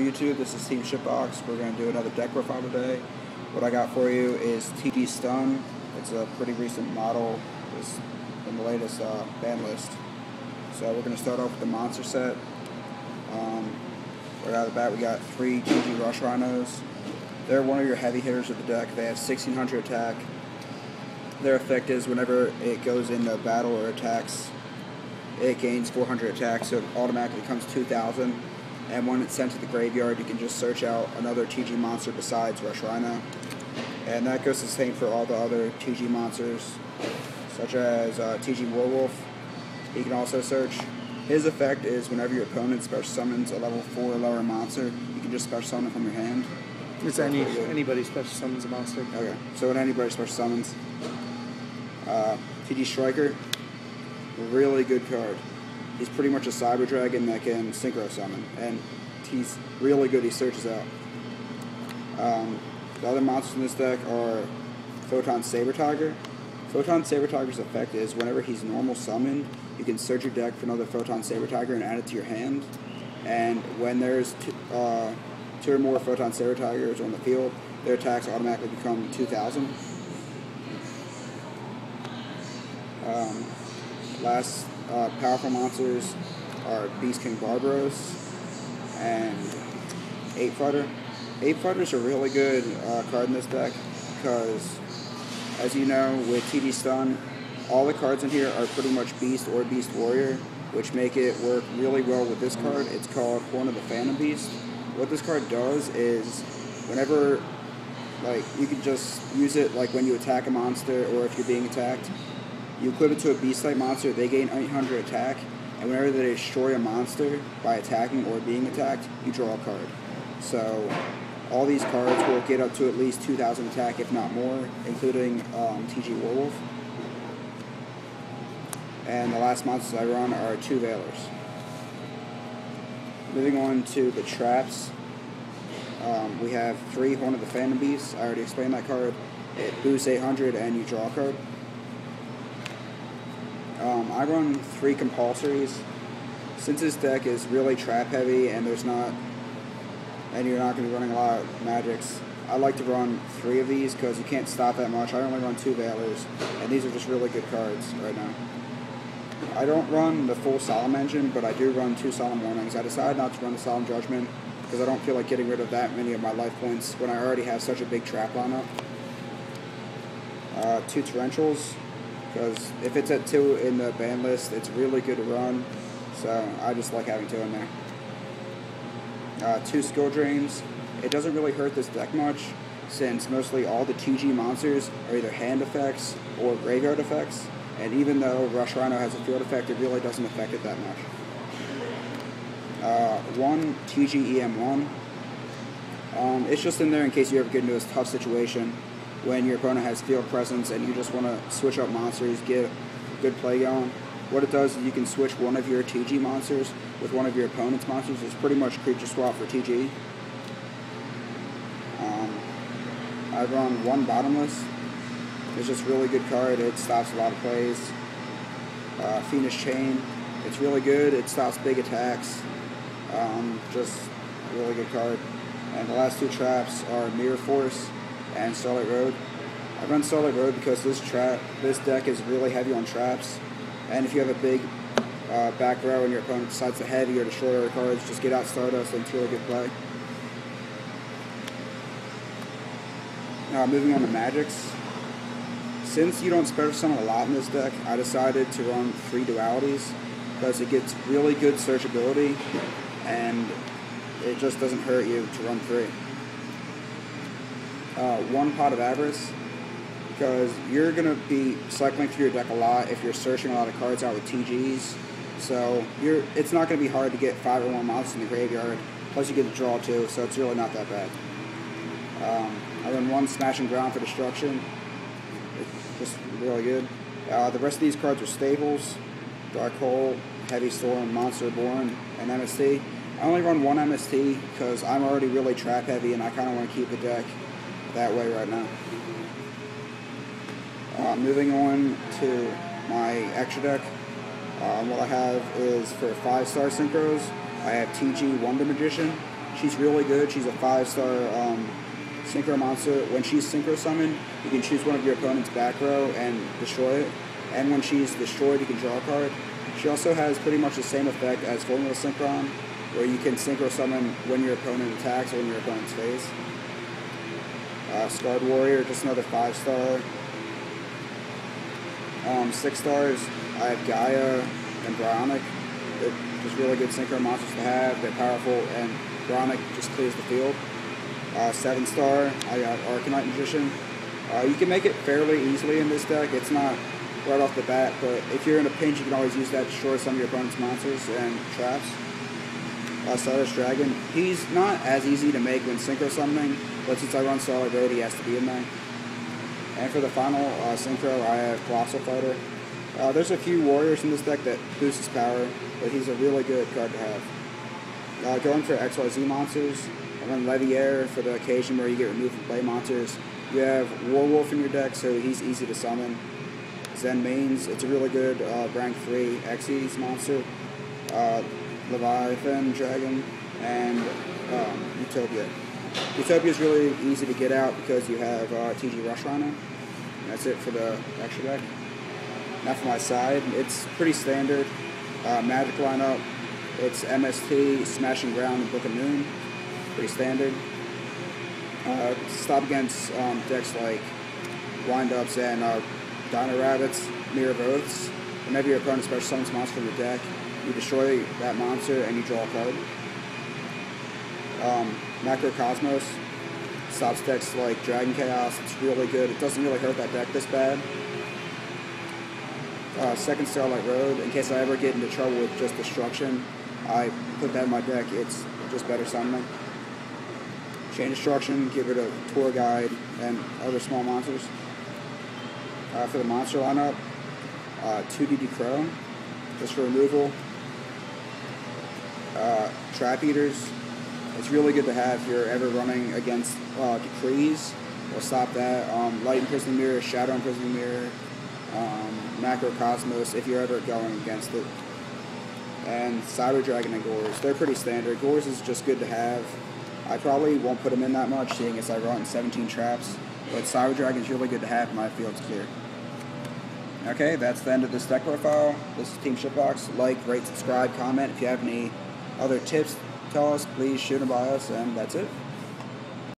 YouTube, this is Teamshitbox. We're going to do another deck profile today. What I got for you is TG Stun. It's a pretty recent model. It's in the latest ban list. So we're going to start off with the monster set. Right out of the bat we got 3 TG Rush Rhinos. They're one of your heavy hitters of the deck. They have 1600 attack. Their effect is whenever it goes into battle or attacks, it gains 400 attack, so it automatically becomes 2000. And when it's sent to the graveyard, you can just search out another TG monster besides Rush Rhino. And that goes the same for all the other TG monsters, such as TG Werewolf. He can also search. His effect is whenever your opponent special summons a level 4 or lower monster, you can just special summon it from your hand. It's anybody special summons a monster. Okay, so when anybody special summons. TG Striker, really good card. He's pretty much a Cyber Dragon that can synchro summon, and he's really good. He searches out. The other monsters in this deck are Photon Saber Tiger. Photon Saber Tiger's effect is whenever he's normal summoned, you can search your deck for another Photon Saber Tiger and add it to your hand. And when there's 2 or more Photon Saber Tigers on the field, their attacks automatically become 2000. Last powerful monsters are Beast King Barbaros and 8 Fighter. 8 Fighter's a really good card in this deck because, as you know, with TG Stun, all the cards in here are pretty much Beast or Beast Warrior, which make it work really well with this card. It's called Horn of the Phantom Beast. What this card does is, whenever, you can just use it when you attack a monster or if you're being attacked. You equip it to a Beast-type monster, they gain 800 attack, and whenever they destroy a monster by attacking or being attacked, you draw a card. So all these cards will get up to at least 2000 attack, if not more, including TG Werewolf. And the last monsters I run are 2 Veilers. Moving on to the traps, we have 3 Horn of the Phantom Beasts. I already explained that card. It boosts 800 and you draw a card. I run 3 compulsories. Since this deck is really trap heavy and you're not going to be running a lot of magics, I like to run 3 of these because you can't stop that much. I only run 2 Veilers, and these are just really good cards right now. I don't run the full Solemn Engine, but I do run 2 Solemn Warnings. I decided not to run the Solemn Judgment because I don't feel like getting rid of that many of my life points when I already have such a big trap lineup. 2 Torrentials, because if it's at 2 in the ban list, it's really good to run, so I just like having 2 in there. 2 Skill Drains. It doesn't really hurt this deck much, since mostly all the TG monsters are either hand effects or graveyard effects, and even though Rush Rhino has a field effect, it really doesn't affect it that much. 1 TG EM1. It's just in there in case you ever get into a tough situation when your opponent has field presence and you just want to switch up monsters, get a good play going. What it does is you can switch one of your TG monsters with one of your opponent's monsters. It's pretty much creature swap for TG. I run 1 Bottomless. It's just a really good card. It stops a lot of plays. Fiendish Chain. It's really good. It stops big attacks. Just a really good card. And the last 2 traps are Mirror Force and Starlight Road. I run Starlight Road because this deck is really heavy on traps, and if you have a big back row and your opponent decides to heavy or destroy other cards, just get out Stardust and it's really good play. Moving on to Magics. Since you don't special summon a lot in this deck, I decided to run 3 Dualities because it gets really good searchability and it just doesn't hurt you to run 3. 1 Pot of Avarice, because you're going to be cycling through your deck a lot if you're searching a lot of cards out with TGs, so it's not going to be hard to get 5 or more monsters in the graveyard, plus you get to draw 2, so it's really not that bad. I run 1 Smash and Ground for Destruction. It's just really good. The rest of these cards are staples: Dark Hole, Heavy Storm, Monster Born, and MST. I only run 1 MST because I'm already really trap heavy and I kind of want to keep the deck that way right now. Moving on to my extra deck, what I have is for 5-star synchros, I have TG Wonder Magician. She's really good. She's a 5-star synchro monster. When she's synchro summoned, you can choose one of your opponent's back row and destroy it. And when she's destroyed, you can draw a card. She also has pretty much the same effect as Formula Synchron, where you can synchro summon when your opponent attacks or when your opponent's face. Scarred Warrior, just another 5-star. 6 stars, I have Gaia and Bionic. They're just really good synchro monsters to have. They're powerful, and Bionic just clears the field. 7-star, I got Arcanite Magician. You can make it fairly easily in this deck. It's not right off the bat, but if you're in a pinch, you can always use that to destroy some of your opponent's monsters and traps. Stardust Dragon, he's not as easy to make when synchro summoning, but since I run Starlight Road, he has to be in there. And for the final synchro, I have Colossal Fighter. There's a few warriors in this deck that boost his power, but he's a really good card to have. Going for XYZ monsters, I run Leviair for the occasion where you get removed from play monsters. You have Warwolf in your deck, so he's easy to summon. Zen Mains, it's a really good rank 3 Xyz monster. Leviathan Dragon, and Utopia. Utopia is really easy to get out because you have TG Rush Rhino. That's it for the extra deck. Now for my side, it's pretty standard. Magic lineup, it's MST, Smashing Ground, and Book of Moon. Pretty standard. Stop against decks like Wind-Ups and Dino Rabbits, Mirror of Oaths. Whenever your opponent special summons monster from your deck, you destroy that monster and you draw a card. Macrocosmos stops decks like Dragon Chaos. It's really good. It doesn't really hurt that deck this bad. Second Starlight Road, in case I ever get into trouble with just Destruction, I put that in my deck. It's just better summoning. Chain Destruction, get rid of Tour Guide and other small monsters. For the monster lineup, 2DD Crow, just for removal. Trap Eaters, it's really good to have if you're ever running against Decrees. We'll stop that. Light Imprisoning Mirror, Shadow Imprisoning Mirror, Macrocosmos, if you're ever going against it. And Cyber Dragon and Gores, they're pretty standard. Gores is just good to have. I probably won't put them in that much, seeing as I run 17 traps. But Cyber Dragon is really good to have when my field's clear. Okay, that's the end of this deck profile. This is Teamshitbox. Like, rate, subscribe, comment. If you have any other tips, tell us. Please shoot them by us, and that's it.